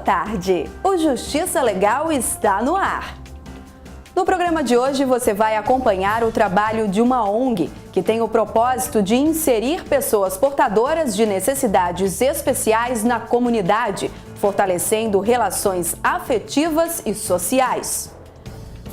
tarde. O Justiça Legal está no ar. No programa de hoje você vai acompanhar o trabalho de uma ONG que tem o propósito de inserir pessoas portadoras de necessidades especiais na comunidade, fortalecendo relações afetivas e sociais.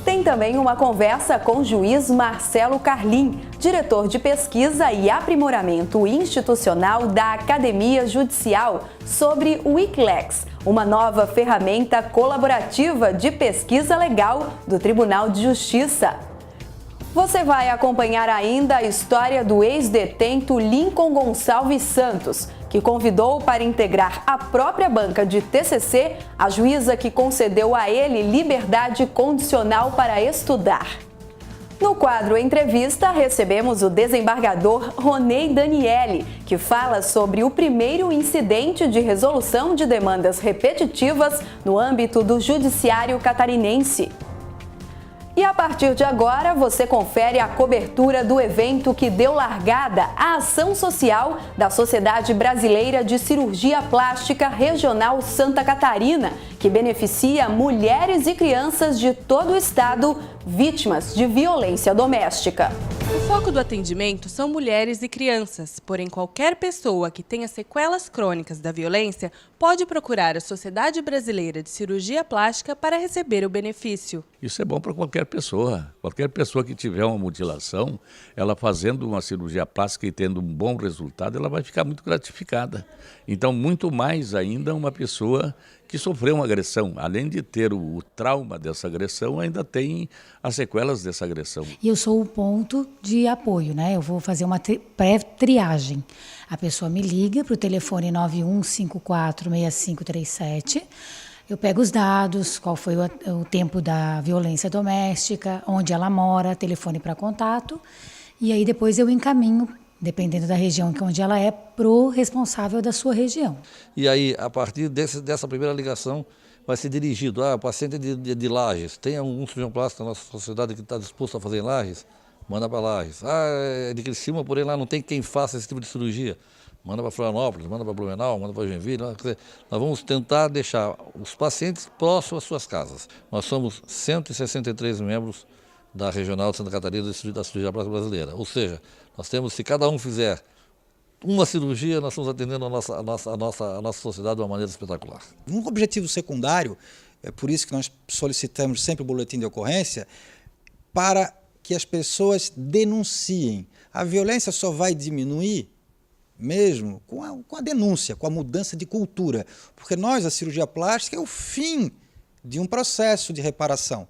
Tem também uma conversa com o juiz Marcelo Carlim, diretor de pesquisa e aprimoramento institucional da Academia Judicial, sobre o WICLEX, uma nova ferramenta colaborativa de pesquisa legal do Tribunal de Justiça. Você vai acompanhar ainda a história do ex-detento Lincoln Gonçalves Santos, que convidou para integrar a própria banca de TCC a juíza que concedeu a ele liberdade condicional para estudar. No quadro Entrevista, recebemos o desembargador Ronei Daniele, que fala sobre o primeiro incidente de resolução de demandas repetitivas no âmbito do Judiciário Catarinense. E a partir de agora, você confere a cobertura do evento que deu largada à ação social da Sociedade Brasileira de Cirurgia Plástica Regional Santa Catarina, que beneficia mulheres e crianças de todo o estado vítimas de violência doméstica. O foco do atendimento são mulheres e crianças, porém qualquer pessoa que tenha sequelas crônicas da violência pode procurar a Sociedade Brasileira de Cirurgia Plástica para receber o benefício. Isso é bom para qualquer pessoa que tiver uma mutilação, ela fazendo uma cirurgia plástica e tendo um bom resultado, ela vai ficar muito gratificada. Então, muito mais ainda uma pessoa que sofreu uma agressão, além de ter o trauma dessa agressão, ainda tem as sequelas dessa agressão. E eu sou o ponto de apoio, né? Eu vou fazer uma pré-triagem. A pessoa me liga para o telefone 91546537. Eu pego os dados, qual foi o tempo da violência doméstica, onde ela mora, telefone para contato, e aí depois eu encaminho, dependendo da região onde ela é, para o responsável da sua região. E aí, a partir dessa primeira ligação, vai ser dirigido, o paciente de Lages, tem algum cirurgião plástico na nossa sociedade que está disposto a fazer em Lages? Manda para Lages. É de Criciúma, porém lá não tem quem faça esse tipo de cirurgia. Manda para Florianópolis, manda para Blumenau, manda para Joinville. Nós vamos tentar deixar os pacientes próximos às suas casas. Nós somos 163 membros da Regional de Santa Catarina da Cirurgia Plástica Brasileira. Ou seja, nós temos, se cada um fizer uma cirurgia, nós estamos atendendo a nossa sociedade de uma maneira espetacular. Um objetivo secundário, é por isso que nós solicitamos sempre o boletim de ocorrência, para que as pessoas denunciem. A violência só vai diminuir mesmo com a denúncia, com a mudança de cultura. Porque a cirurgia plástica é o fim de um processo de reparação,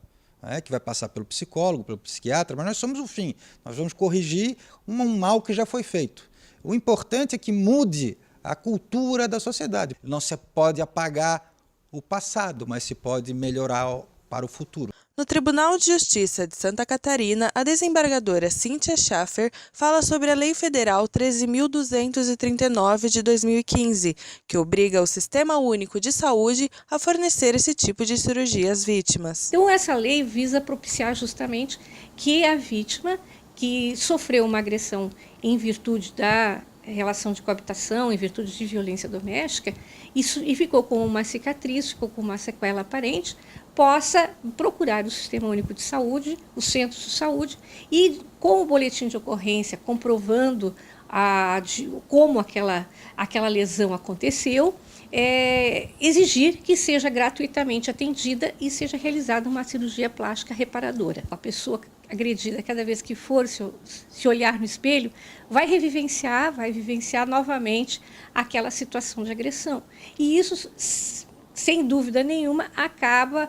que vai passar pelo psicólogo, pelo psiquiatra, mas nós somos o fim. Nós vamos corrigir um mal que já foi feito. O importante é que mude a cultura da sociedade. Não se pode apagar o passado, mas se pode melhorar para o futuro. No Tribunal de Justiça de Santa Catarina, a desembargadora Cíntia Schaffer fala sobre a Lei Federal 13.239 de 2015, que obriga o Sistema Único de Saúde a fornecer esse tipo de cirurgia às vítimas. Então, essa lei visa propiciar justamente que a vítima que sofreu uma agressão em virtude da relação de coabitação, em virtude de violência doméstica, e ficou com uma cicatriz, ficou com uma sequela aparente, possa procurar o Sistema Único de Saúde, os centros de saúde, e com o boletim de ocorrência, comprovando como aquela lesão aconteceu, exigir que seja gratuitamente atendida e seja realizada uma cirurgia plástica reparadora. A pessoa agredida, cada vez que for se olhar no espelho, vai vivenciar novamente aquela situação de agressão. E isso, sem dúvida nenhuma, acaba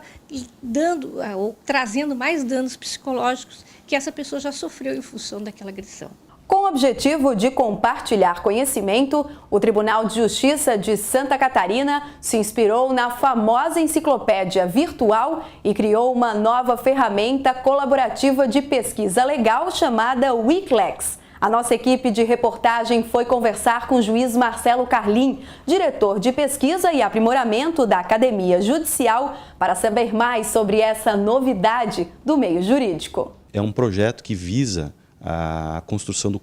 dando ou trazendo mais danos psicológicos que essa pessoa já sofreu em função daquela agressão. Com o objetivo de compartilhar conhecimento, o Tribunal de Justiça de Santa Catarina se inspirou na famosa enciclopédia virtual e criou uma nova ferramenta colaborativa de pesquisa legal chamada WICLEX. A nossa equipe de reportagem foi conversar com o juiz Marcelo Carlim, diretor de pesquisa e aprimoramento da Academia Judicial, para saber mais sobre essa novidade do meio jurídico. É um projeto que visa a construção do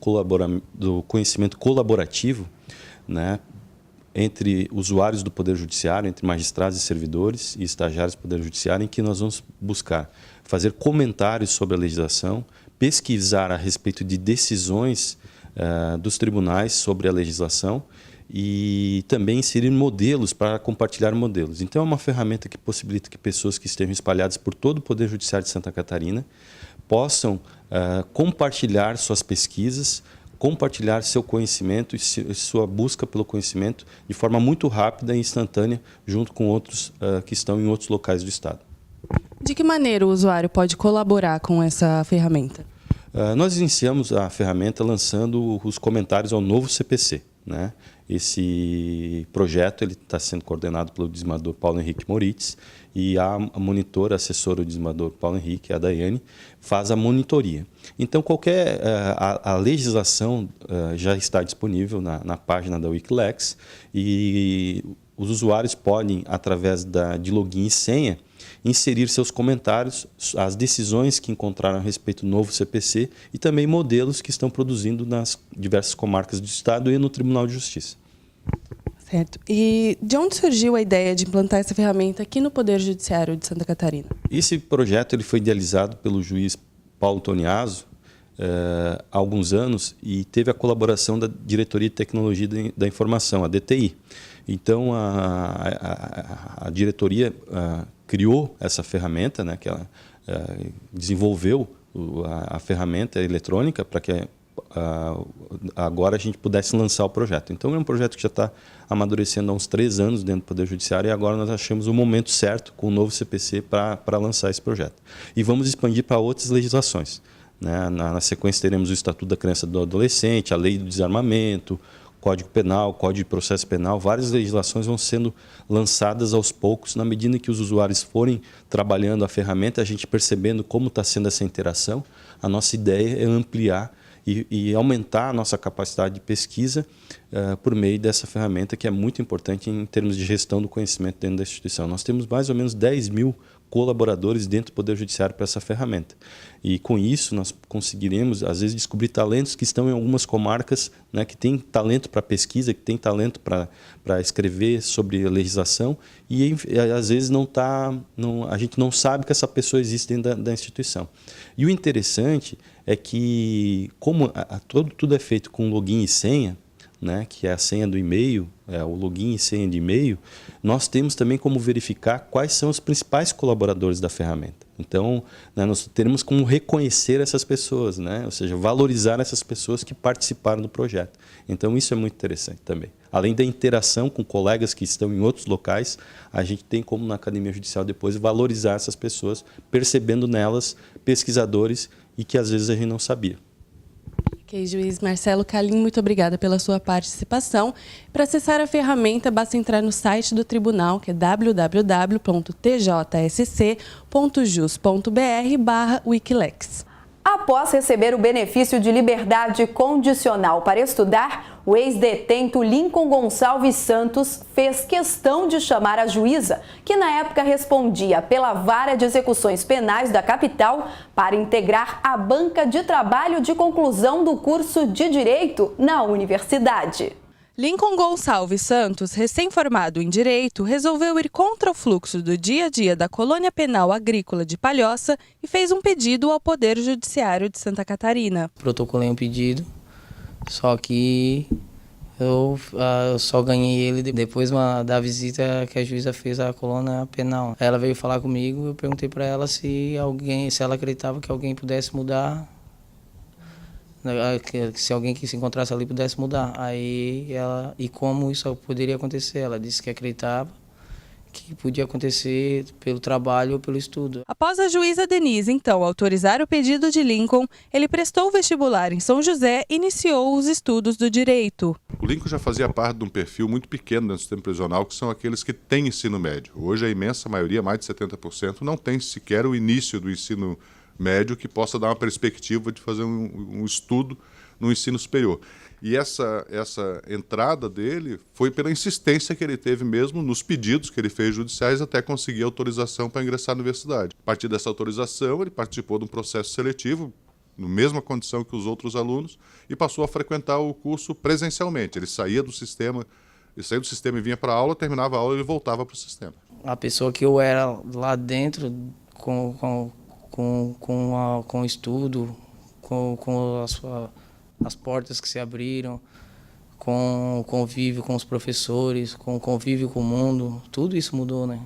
conhecimento colaborativo, né, entre usuários do Poder Judiciário, entre magistrados e servidores e estagiários do Poder Judiciário, em que nós vamos buscar fazer comentários sobre a legislação, pesquisar a respeito de decisões dos tribunais sobre a legislação e também inserir modelos para compartilhar modelos. Então é uma ferramenta que possibilita que pessoas que estejam espalhadas por todo o Poder Judiciário de Santa Catarina possam compartilhar suas pesquisas, compartilhar seu conhecimento e sua busca pelo conhecimento de forma muito rápida e instantânea, junto com outros que estão em outros locais do Estado. De que maneira o usuário pode colaborar com essa ferramenta? Nós iniciamos a ferramenta lançando os comentários ao novo CPC, né? Esse projeto está sendo coordenado pelo dizimador Paulo Henrique Moritz e a monitora, assessora do dizimador Paulo Henrique, a Daiane, faz a monitoria. Então, a legislação já está disponível na página da Wikilex e os usuários podem, através de login e senha, inserir seus comentários, as decisões que encontraram a respeito do novo CPC e também modelos que estão produzindo nas diversas comarcas do Estado e no Tribunal de Justiça. Certo. E de onde surgiu a ideia de implantar essa ferramenta aqui no Poder Judiciário de Santa Catarina? Esse projeto ele foi idealizado pelo juiz Paulo Toniaso há alguns anos e teve a colaboração da Diretoria de Tecnologia da Informação, a DTI. Então, a diretoria criou essa ferramenta, né, que ela desenvolveu a ferramenta eletrônica para que agora a gente pudesse lançar o projeto. Então, é um projeto que já está amadurecendo há uns 3 anos dentro do Poder Judiciário e agora nós achamos o momento certo com o novo CPC para lançar esse projeto. E vamos expandir para outras legislações, né? Na sequência teremos o Estatuto da Criança e do Adolescente, a Lei do Desarmamento, Código Penal, Código de Processo Penal, várias legislações vão sendo lançadas aos poucos, na medida que os usuários forem trabalhando a ferramenta, a gente percebendo como está sendo essa interação, a nossa ideia é ampliar e aumentar a nossa capacidade de pesquisa por meio dessa ferramenta, que é muito importante em termos de gestão do conhecimento dentro da instituição. Nós temos mais ou menos 10 mil colaboradores dentro do Poder Judiciário para essa ferramenta. E com isso nós conseguiremos, às vezes, descobrir talentos que estão em algumas comarcas, né, que têm talento para pesquisa, que têm talento para escrever sobre a legislação e às vezes a gente não sabe que essa pessoa existe dentro da instituição. E o interessante é que, como tudo é feito com login e senha, né, que é a senha do e-mail, o login e senha de e-mail, nós temos também como verificar quais são os principais colaboradores da ferramenta. Então, né, nós teremos como reconhecer essas pessoas, né, ou seja, valorizar essas pessoas que participaram do projeto. Então, isso é muito interessante também. Além da interação com colegas que estão em outros locais, a gente tem como na Academia Judicial depois valorizar essas pessoas, percebendo nelas pesquisadores e que às vezes a gente não sabia. Ok, juiz Marcelo Calim, muito obrigada pela sua participação. Para acessar a ferramenta, basta entrar no site do tribunal, que é www.tjsc.jus.br/wikilex. Após receber o benefício de liberdade condicional para estudar, o ex-detento Lincoln Gonçalves Santos fez questão de chamar a juíza, que na época respondia pela Vara de Execuções Penais da capital, para integrar a banca de trabalho de conclusão do curso de Direito na universidade. Lincoln Gonçalves Santos, recém-formado em Direito, resolveu ir contra o fluxo do dia a dia da Colônia Penal Agrícola de Palhoça e fez um pedido ao Poder Judiciário de Santa Catarina. Protocolei um pedido, só que eu só ganhei ele depois da visita que a juíza fez à Colônia Penal. Ela veio falar comigo, eu perguntei para ela se ela acreditava que alguém pudesse mudar, se alguém que se encontrasse ali pudesse mudar. E como isso poderia acontecer. Ela disse que acreditava que podia acontecer pelo trabalho ou pelo estudo. Após a juíza Denise, então, autorizar o pedido de Lincoln, ele prestou o vestibular em São José e iniciou os estudos do direito. O Lincoln já fazia parte de um perfil muito pequeno dentro do sistema prisional, que são aqueles que têm ensino médio. Hoje a imensa maioria, mais de 70%, não tem sequer o início do ensino médio que possa dar uma perspectiva de fazer um estudo no ensino superior. E essa entrada dele foi pela insistência que ele teve mesmo nos pedidos que ele fez judiciais até conseguir autorização para ingressar na universidade. A partir dessa autorização, ele participou de um processo seletivo, na mesma condição que os outros alunos, e passou a frequentar o curso presencialmente. Ele saía do sistema Ele saía do sistema e vinha para a aula, terminava a aula e ele voltava para o sistema. A pessoa que eu era lá dentro, com o estudo, com as portas que se abriram, com o convívio com os professores, com o convívio com o mundo, tudo isso mudou, né?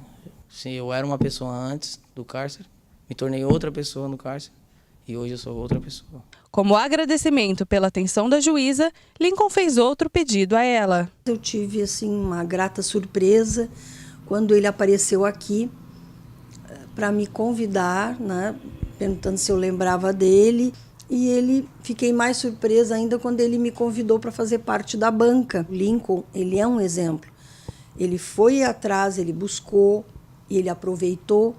Sim, eu era uma pessoa antes do cárcere, me tornei outra pessoa no cárcere e hoje eu sou outra pessoa. Como agradecimento pela atenção da juíza, Lincoln fez outro pedido a ela. Eu tive assim uma grata surpresa quando ele apareceu aqui para me convidar, né, perguntando se eu lembrava dele. E fiquei mais surpresa ainda quando ele me convidou para fazer parte da banca. O Lincoln, ele é um exemplo. Ele foi atrás, ele buscou e ele aproveitou,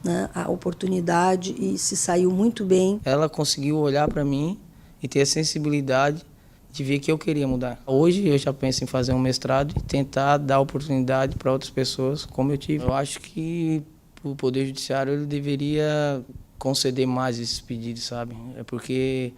né, a oportunidade e se saiu muito bem. Ela conseguiu olhar para mim e ter a sensibilidade de ver que eu queria mudar. Hoje eu já penso em fazer um mestrado e tentar dar oportunidade para outras pessoas como eu tive. Eu acho que o Poder Judiciário ele deveria conceder mais esses pedidos, sabe? É porque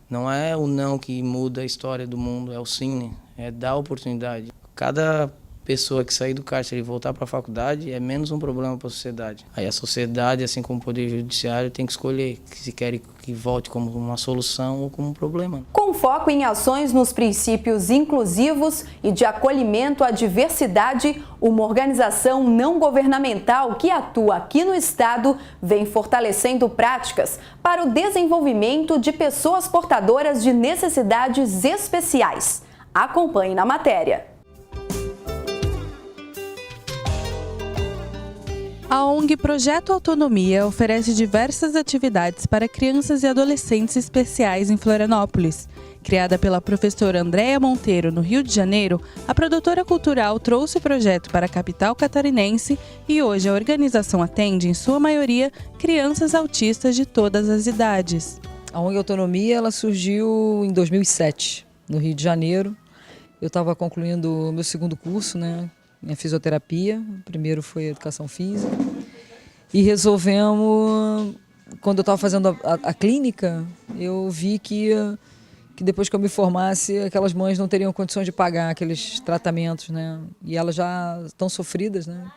não é o não que muda a história do mundo, é o sim, né? É dar oportunidade. Cada pessoa que sair do cárcere e voltar para a faculdade é menos um problema para a sociedade. Aí a sociedade, assim como o Poder Judiciário, tem que escolher se quer que volte como uma solução ou como um problema. Com foco em ações nos princípios inclusivos e de acolhimento à diversidade, uma organização não governamental que atua aqui no estado vem fortalecendo práticas para o desenvolvimento de pessoas portadoras de necessidades especiais. Acompanhe na matéria. A ONG Projeto Autonomia oferece diversas atividades para crianças e adolescentes especiais em Florianópolis. Criada pela professora Andréia Monteiro, no Rio de Janeiro, a produtora cultural trouxe o projeto para a capital catarinense e hoje a organização atende, em sua maioria, crianças autistas de todas as idades. A ONG Autonomia ela surgiu em 2007, no Rio de Janeiro. Eu estava concluindo o meu segundo curso, né? Minha fisioterapia, o primeiro foi educação física, e resolvemos, quando eu estava fazendo a clínica, eu vi que depois que eu me formasse, aquelas mães não teriam condições de pagar aqueles tratamentos, né? E elas já estão sofridas, né?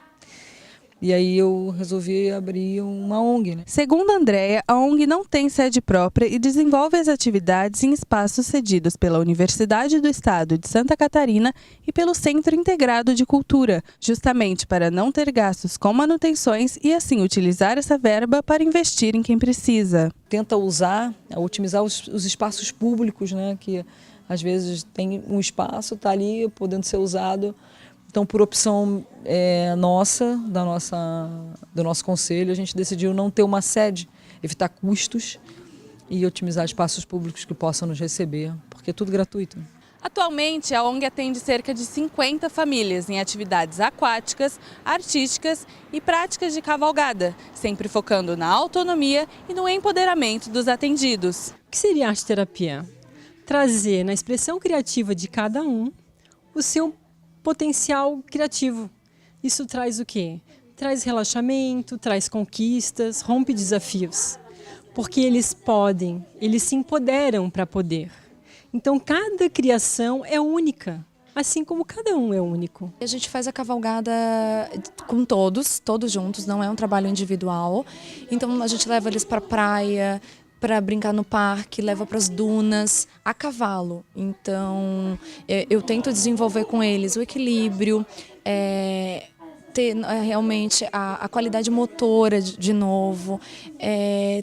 E aí eu resolvi abrir uma ONG, né? Segundo a Andréia, a ONG não tem sede própria e desenvolve as atividades em espaços cedidos pela Universidade do Estado de Santa Catarina e pelo Centro Integrado de Cultura, justamente para não ter gastos com manutenções e assim utilizar essa verba para investir em quem precisa. Tenta otimizar os espaços públicos, né? Que às vezes tem um espaço, está ali podendo ser usado. Então, por opção do nosso conselho, a gente decidiu não ter uma sede, evitar custos e otimizar espaços públicos que possam nos receber, porque é tudo gratuito. Atualmente, a ONG atende cerca de 50 famílias em atividades aquáticas, artísticas e práticas de cavalgada, sempre focando na autonomia e no empoderamento dos atendidos. O que seria arte-terapia? Trazer na expressão criativa de cada um o seu potencial criativo. Isso traz o quê? Traz relaxamento, traz conquistas, rompe desafios. Porque eles se empoderam para poder. Então, cada criação é única, assim como cada um é único. A gente faz a cavalgada com todos juntos, não é um trabalho individual. Então, a gente leva eles para a praia, para brincar no parque, leva para as dunas, a cavalo. Então, eu tento desenvolver com eles o equilíbrio, ter realmente a qualidade motora de novo,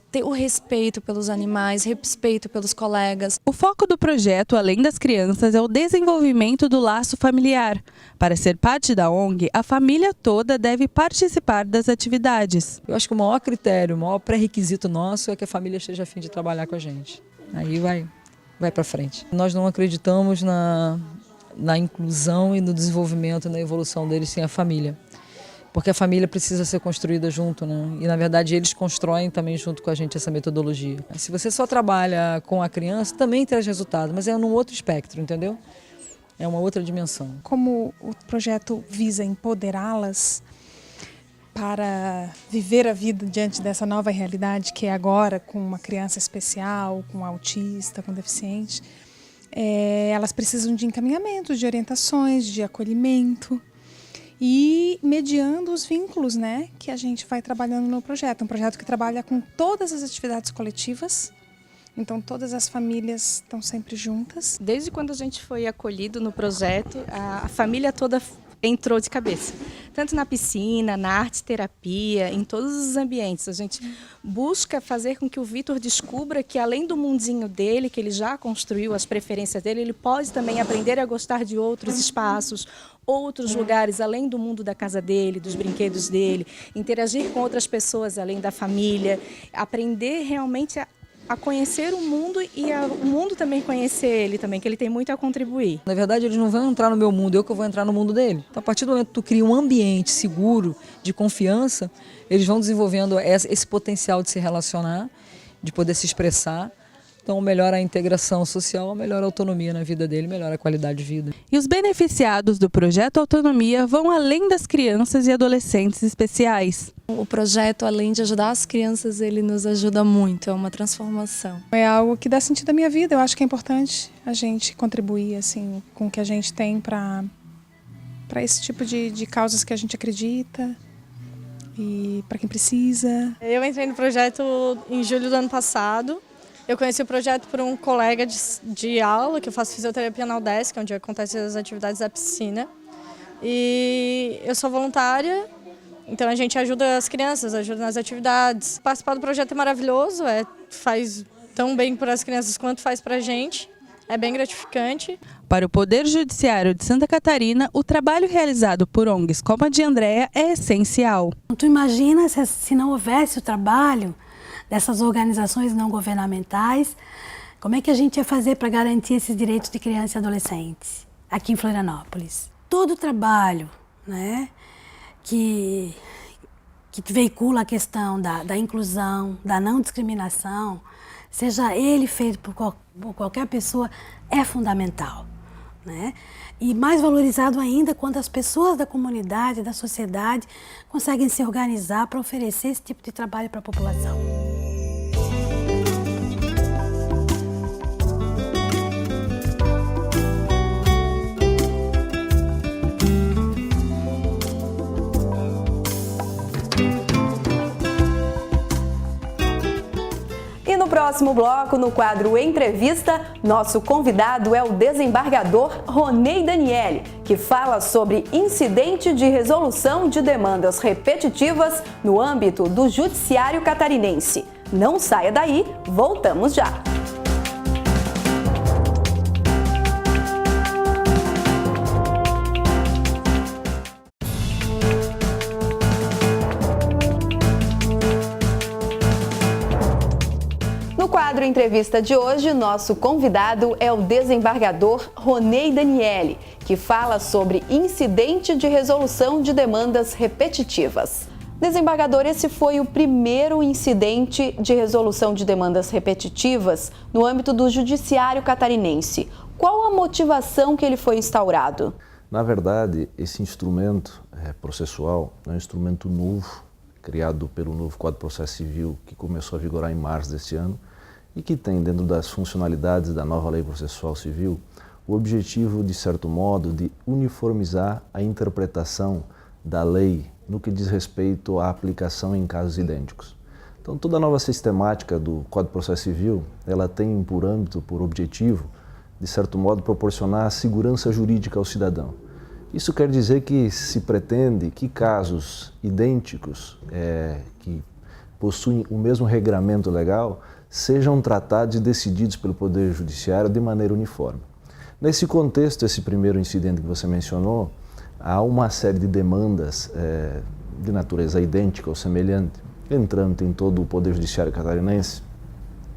ter o respeito pelos animais, respeito pelos colegas. O foco do projeto, além das crianças, é o desenvolvimento do laço familiar. Para ser parte da ONG, a família toda deve participar das atividades. Eu acho que o maior critério, o maior pré-requisito nosso é que a família esteja a fim de trabalhar com a gente. Aí vai para frente. Nós não acreditamos na inclusão e no desenvolvimento, na evolução deles sem a família. Porque a família precisa ser construída junto, né? E, na verdade, eles constroem também junto com a gente essa metodologia. Se você só trabalha com a criança, também traz resultado, mas é num outro espectro, entendeu? É uma outra dimensão. Como o projeto visa empoderá-las para viver a vida diante dessa nova realidade que é agora com uma criança especial, com autista, com deficiente, elas precisam de encaminhamento, de orientações, de acolhimento e mediando os vínculos, né, que a gente vai trabalhando no projeto. Um projeto que trabalha com todas as atividades coletivas, então todas as famílias estão sempre juntas. Desde quando a gente foi acolhido no projeto, a família toda entrou de cabeça. Tanto na piscina, na arte terapia, em todos os ambientes. A gente busca fazer com que o Vitor descubra que além do mundinho dele, que ele já construiu, as preferências dele, ele pode também aprender a gostar de outros espaços, outros lugares além do mundo da casa dele, dos brinquedos dele, interagir com outras pessoas além da família, aprender realmente a conhecer o mundo e o mundo também conhecer ele também, que ele tem muito a contribuir. Na verdade, eles não vão entrar no meu mundo, eu que vou entrar no mundo dele. Então, a partir do momento que tu cria um ambiente seguro, de confiança, eles vão desenvolvendo esse potencial de se relacionar, de poder se expressar. Então, melhora a integração social, melhora a autonomia na vida dele, melhora a qualidade de vida. E os beneficiados do Projeto Autonomia vão além das crianças e adolescentes especiais. O projeto, além de ajudar as crianças, ele nos ajuda muito, é uma transformação. É algo que dá sentido à minha vida, eu acho que é importante a gente contribuir assim, com o que a gente tem para esse tipo de causas que a gente acredita e para quem precisa. Eu entrei no projeto em julho do ano passado. Eu conheci o projeto por um colega de aula, que eu faço fisioterapia na UDESC, onde acontecem as atividades da piscina. E eu sou voluntária, então a gente ajuda as crianças, ajuda nas atividades. Participar do projeto é maravilhoso, faz tão bem para as crianças quanto faz para a gente. É bem gratificante. Para o Poder Judiciário de Santa Catarina, o trabalho realizado por ONGs como a de Andréa é essencial. Tu imagina se não houvesse o trabalho dessas organizações não governamentais, como é que a gente ia fazer para garantir esses direitos de crianças e adolescentes aqui em Florianópolis? Todo o trabalho, né, que veicula a questão da inclusão, da não discriminação, seja ele feito por qualquer pessoa, é fundamental, né? E mais valorizado ainda quando as pessoas da comunidade, da sociedade, conseguem se organizar para oferecer esse tipo de trabalho para a população. No próximo bloco, no quadro Entrevista, nosso convidado é o desembargador Ronei Daniele, que fala sobre incidente de resolução de demandas repetitivas no âmbito do Judiciário Catarinense. Não saia daí, voltamos já! No quadro Entrevista de hoje, nosso convidado é o desembargador Ronei Daniele, que fala sobre incidente de resolução de demandas repetitivas. Desembargador, esse foi o primeiro incidente de resolução de demandas repetitivas no âmbito do Judiciário Catarinense. Qual a motivação que ele foi instaurado? Na verdade, esse instrumento processual é um instrumento novo, criado pelo novo Código de Processo Civil, que começou a vigorar em março deste ano, e que tem, dentro das funcionalidades da nova Lei Processual Civil, o objetivo, de certo modo, de uniformizar a interpretação da lei no que diz respeito à aplicação em casos idênticos. Então, toda a nova sistemática do Código de Processo Civil, ela tem por âmbito, por objetivo, de certo modo, proporcionar segurança jurídica ao cidadão. Isso quer dizer que se pretende que casos idênticos, que possuem o mesmo regramento legal, sejam tratados e decididos pelo Poder Judiciário de maneira uniforme. Nesse contexto, esse primeiro incidente que você mencionou, há uma série de demandas de natureza idêntica ou semelhante, entrando em todo o Poder Judiciário catarinense,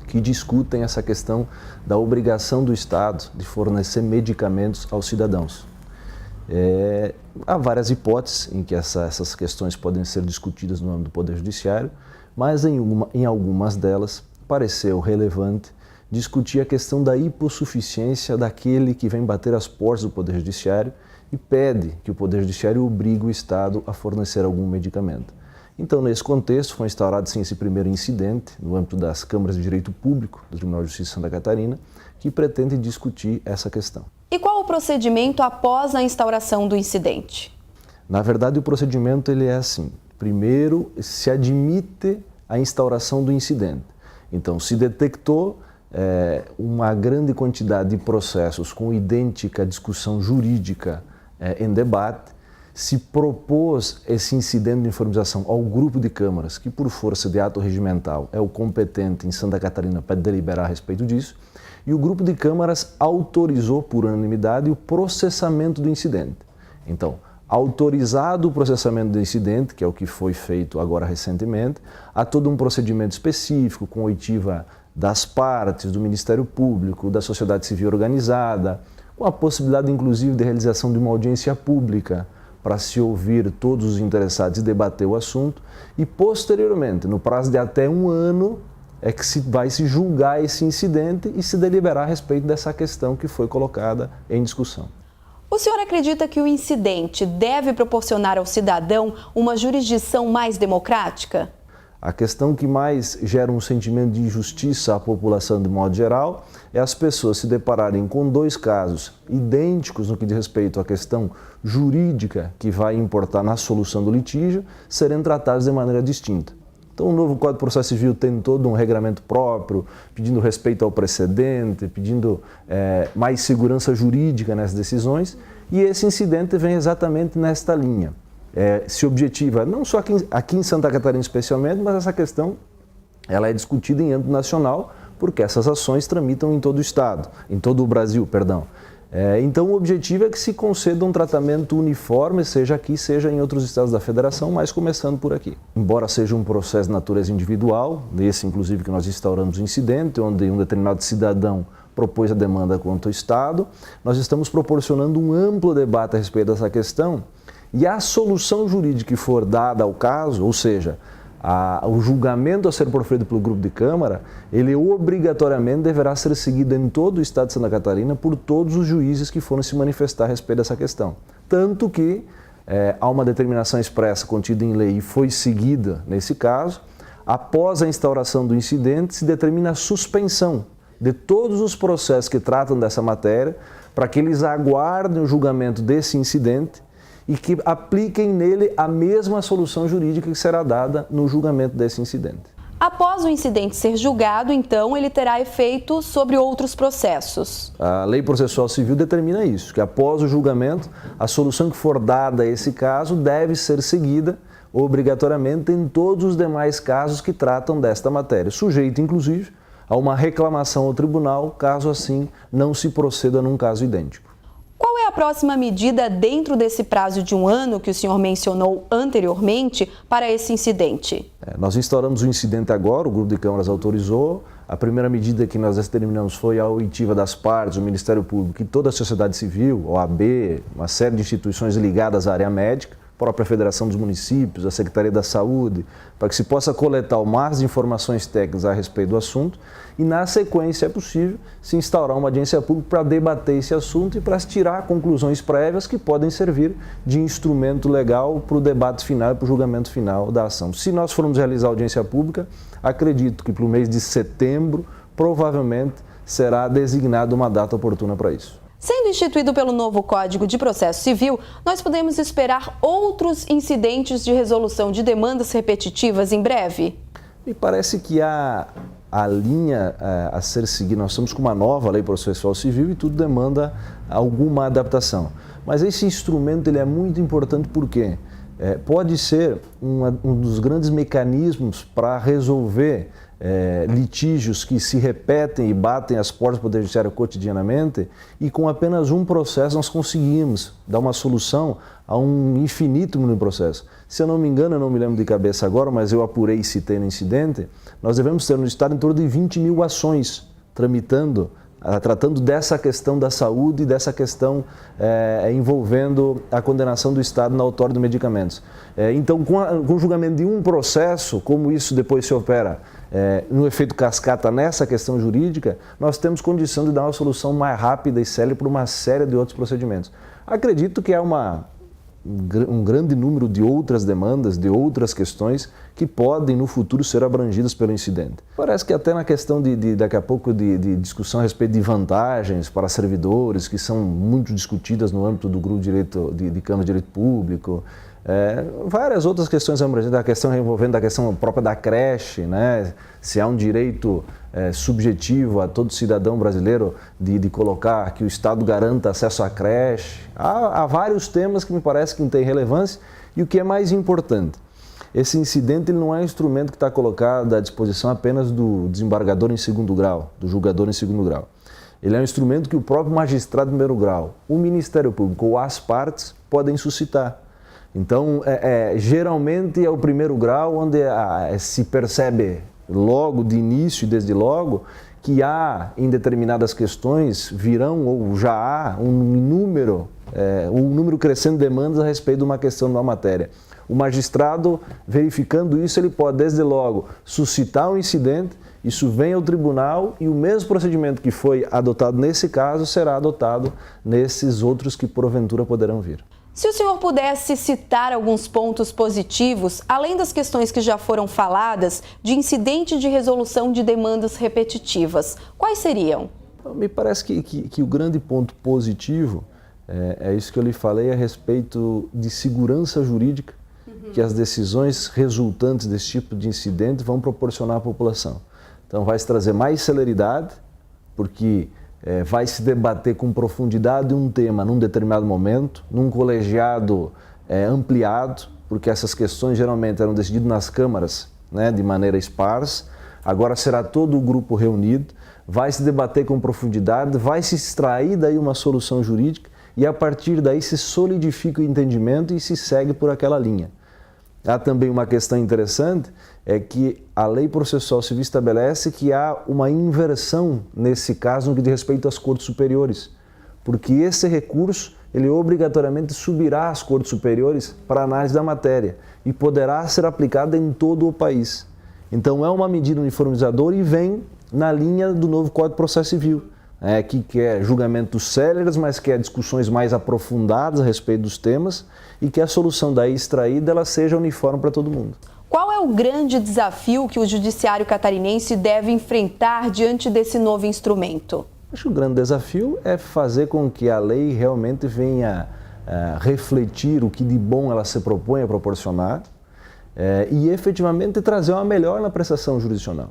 que discutem essa questão da obrigação do Estado de fornecer medicamentos aos cidadãos. Há várias hipóteses em que essas questões podem ser discutidas no âmbito do Poder Judiciário, mas em algumas delas pareceu relevante discutir a questão da hipossuficiência daquele que vem bater as portas do Poder Judiciário e pede que o Poder Judiciário obrigue o Estado a fornecer algum medicamento. Então, nesse contexto, foi instaurado sim esse primeiro incidente no âmbito das Câmaras de Direito Público do Tribunal de Justiça de Santa Catarina, que pretende discutir essa questão. E qual o procedimento após a instauração do incidente? Na verdade, o procedimento ele é assim. Primeiro, se admite a instauração do incidente. Então, se detectou uma grande quantidade de processos com idêntica discussão jurídica em debate, se propôs esse incidente de informação ao grupo de câmaras, que por força de ato regimental é o competente em Santa Catarina para deliberar a respeito disso, e o grupo de câmaras autorizou por unanimidade o processamento do incidente. Então, autorizado o processamento do incidente, que é o que foi feito agora recentemente, há todo um procedimento específico com oitiva das partes, do Ministério Público, da sociedade civil organizada, com a possibilidade inclusive de realização de uma audiência pública para se ouvir todos os interessados e debater o assunto, e posteriormente, no prazo de até 1 ano, é que vai se julgar esse incidente e se deliberar a respeito dessa questão que foi colocada em discussão. O senhor acredita que o incidente deve proporcionar ao cidadão uma jurisdição mais democrática? A questão que mais gera um sentimento de injustiça à população de modo geral é as pessoas se depararem com 2 casos idênticos no que diz respeito à questão jurídica que vai importar na solução do litígio, serem tratados de maneira distinta. Então, o novo Código de Processo Civil tem todo um regramento próprio, pedindo respeito ao precedente, pedindo mais segurança jurídica nessas decisões, e esse incidente vem exatamente nesta linha. Se objetiva, não só aqui em Santa Catarina especialmente, mas essa questão ela é discutida em âmbito nacional, porque essas ações tramitam em todo o Estado, em todo o Brasil, perdão. Então, o objetivo é que se conceda um tratamento uniforme, seja aqui, seja em outros estados da Federação, mas começando por aqui. Embora seja um processo de natureza individual, desse inclusive que nós instauramos o incidente, onde um determinado cidadão propôs a demanda contra o Estado, nós estamos proporcionando um amplo debate a respeito dessa questão, e a solução jurídica que for dada ao caso, ou seja, o julgamento a ser proferido pelo grupo de câmara, ele obrigatoriamente deverá ser seguido em todo o estado de Santa Catarina por todos os juízes que forem se manifestar a respeito dessa questão. Tanto que há uma determinação expressa contida em lei e foi seguida nesse caso, após a instauração do incidente se determina a suspensão de todos os processos que tratam dessa matéria para que eles aguardem o julgamento desse incidente e que apliquem nele a mesma solução jurídica que será dada no julgamento desse incidente. Após o incidente ser julgado, então, ele terá efeito sobre outros processos. A Lei Processual Civil determina isso, que após o julgamento, a solução que for dada a esse caso deve ser seguida obrigatoriamente em todos os demais casos que tratam desta matéria, sujeito, inclusive, a uma reclamação ao tribunal, caso assim não se proceda num caso idêntico. Qual é a próxima medida dentro desse prazo de 1 ano que o senhor mencionou anteriormente para esse incidente? Nós instauramos o incidente agora, o grupo de câmaras autorizou. A primeira medida que nós determinamos foi a oitiva das partes, o Ministério Público e toda a sociedade civil, OAB, uma série de instituições ligadas à área médica, a própria Federação dos Municípios, a Secretaria da Saúde, para que se possa coletar o máximo de informações técnicas a respeito do assunto e, na sequência, é possível se instaurar uma audiência pública para debater esse assunto e para se tirar conclusões prévias que podem servir de instrumento legal para o debate final e para o julgamento final da ação. Se nós formos realizar audiência pública, acredito que para o mês de setembro, provavelmente, será designada uma data oportuna para isso. Sendo instituído pelo novo Código de Processo Civil, nós podemos esperar outros incidentes de resolução de demandas repetitivas em breve? Me parece que a linha a ser seguida, nós estamos com uma nova Lei Processual Civil e tudo demanda alguma adaptação. Mas esse instrumento ele é muito importante porque pode ser um dos grandes mecanismos para resolver litígios que se repetem e batem as portas do Poder Judiciário cotidianamente, e com apenas um processo nós conseguimos dar uma solução a um infinito número de processos. Se eu não me engano, eu não me lembro de cabeça agora, mas eu apurei e citei no incidente, nós devemos ter no Estado em torno de 20 mil ações tramitando, tratando dessa questão da saúde e dessa questão envolvendo a condenação do Estado na outorga de medicamentos. Então, com o julgamento de um processo, como isso depois se opera no efeito cascata nessa questão jurídica, nós temos condição de dar uma solução mais rápida e célere para uma série de outros procedimentos. Acredito que é uma um grande número de outras demandas, de outras questões que podem no futuro ser abrangidas pelo incidente. Parece que até na questão daqui a pouco de discussão a respeito de vantagens para servidores, que são muito discutidas no âmbito do grupo de Câmara de Direito Público, várias outras questões abrangentes, a questão envolvendo a questão própria da creche, né? Se há um direito subjetivo a todo cidadão brasileiro de colocar que o Estado garanta acesso à creche. Há vários temas que me parece que não têm relevância e o que é mais importante, esse incidente ele não é um instrumento que está colocado à disposição apenas do desembargador em segundo grau, do julgador em segundo grau. Ele é um instrumento que o próprio magistrado em primeiro grau, o Ministério Público ou as partes podem suscitar. Então, geralmente é o primeiro grau onde se percebe logo de início e desde logo que há em determinadas questões virão ou já há um número crescente de demandas a respeito de uma questão de uma matéria. O magistrado, verificando isso, ele pode desde logo suscitar um incidente, isso vem ao tribunal e o mesmo procedimento que foi adotado nesse caso será adotado nesses outros que porventura poderão vir. Se o senhor pudesse citar alguns pontos positivos, além das questões que já foram faladas, de incidente de resolução de demandas repetitivas, quais seriam? Me parece que o grande ponto positivo é isso que eu lhe falei a respeito de segurança jurídica, que as decisões resultantes desse tipo de incidente vão proporcionar à população. Então vai se trazer mais celeridade, porque vai se debater com profundidade um tema num determinado momento, num colegiado ampliado, porque essas questões geralmente eram decididas nas câmaras, né, de maneira esparsa. Agora será todo o grupo reunido, vai se debater com profundidade, vai se extrair daí uma solução jurídica e a partir daí se solidifica o entendimento e se segue por aquela linha. Há também uma questão interessante, é que a lei processual civil estabelece que há uma inversão nesse caso no que diz respeito às cortes superiores, porque esse recurso ele obrigatoriamente subirá às cortes superiores para análise da matéria e poderá ser aplicado em todo o país. Então é uma medida uniformizadora e vem na linha do novo Código de Processo Civil, que quer julgamentos céleres, mas quer discussões mais aprofundadas a respeito dos temas e que a solução daí extraída ela seja uniforme para todo mundo. Qual é o grande desafio que o judiciário catarinense deve enfrentar diante desse novo instrumento? Acho que o grande desafio é fazer com que a lei realmente venha refletir o que de bom ela se propõe a proporcionar e efetivamente trazer uma melhora na prestação jurisdicional.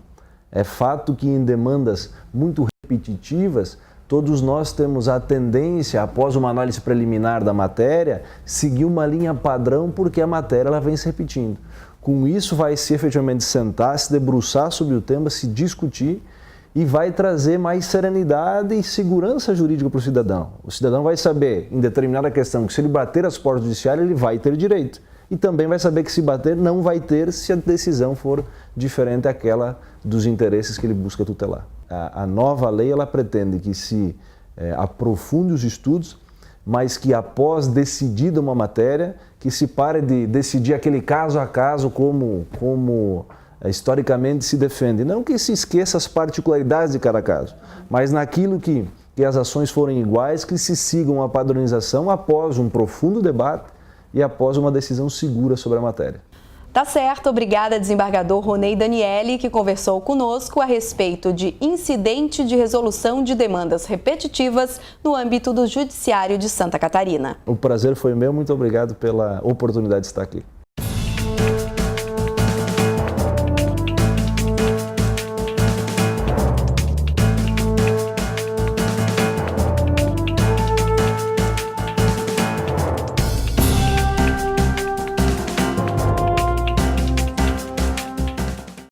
É fato que em demandas muito repetitivas, todos nós temos a tendência, após uma análise preliminar da matéria, seguir uma linha padrão porque a matéria ela vem se repetindo. Com isso vai se efetivamente sentar, se debruçar sobre o tema, se discutir e vai trazer mais serenidade e segurança jurídica para o cidadão. O cidadão vai saber, em determinada questão, que se ele bater as portas judiciárias, ele vai ter direito. E também vai saber que se bater, não vai ter se a decisão for diferente daquela dos interesses que ele busca tutelar. A nova lei ela pretende que se aprofunde os estudos, mas que após decidida uma matéria, que se pare de decidir aquele caso a caso como historicamente se defende. Não que se esqueça as particularidades de cada caso, mas naquilo que as ações forem iguais, que se siga uma padronização após um profundo debate e após uma decisão segura sobre a matéria. Tá certo, obrigada, desembargador Ronei Daniele, que conversou conosco a respeito de incidente de resolução de demandas repetitivas no âmbito do Judiciário de Santa Catarina. O prazer foi meu, muito obrigado pela oportunidade de estar aqui.